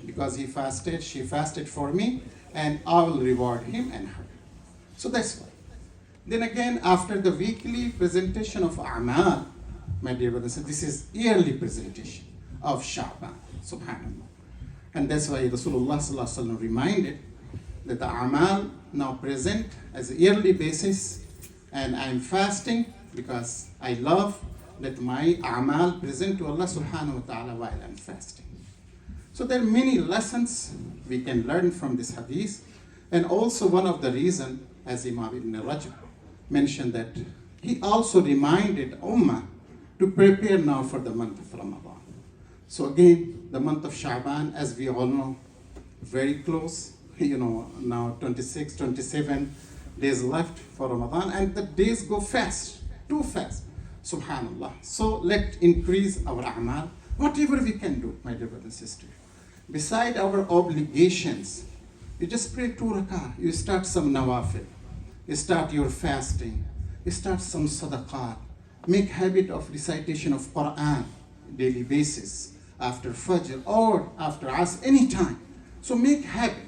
because he fasted, she fasted for me, and I will reward him and her. So that's why. Then again, after the weekly presentation of A'mal, my dear brothers, this is yearly presentation of Shaban, subhanAllah. And that's why Rasulullah sallallahu alaihi wasallam reminded that the A'mal now present as a yearly basis, and I'm fasting because I love that my A'mal present to Allah subhanahu wa ta'ala while I'm fasting. So there are many lessons we can learn from this hadith, and also one of the reasons, as Imam Ibn Rajab mentioned, that he also reminded Ummah to prepare now for the month of Ramadan. So again, the month of Shaban, as we all know, very close, now 26, 27 days left for Ramadan, and the days go fast, too fast, subhanAllah. So let's increase our a'mal, whatever we can do, my dear brothers and sisters. Beside our obligations, you just pray 2 rakah, you start some nawafil, you start your fasting, you start some sadaqat, make habit of recitation of Quran daily basis, after Fajr or after Asr, anytime. So make habit.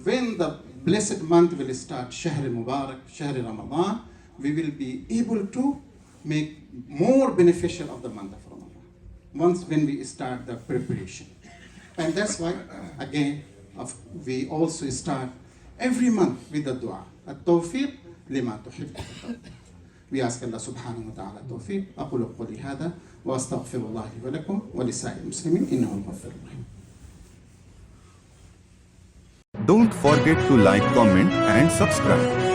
When the blessed month will start, Shahr Mubarak, Shahr Ramadan, we will be able to make more beneficial of the month of Ramadan, once when we start the preparation. And that's why, again, we also start every month with the dua. التوفيق لما تحب. We ask Allah subhanahu wa ta'ala التوفيق. أقول قولي هذا وأستغفر الله لي ولكم ولسائر المسلمين إنه الغفور الرحيم. Don't forget to like, comment and subscribe.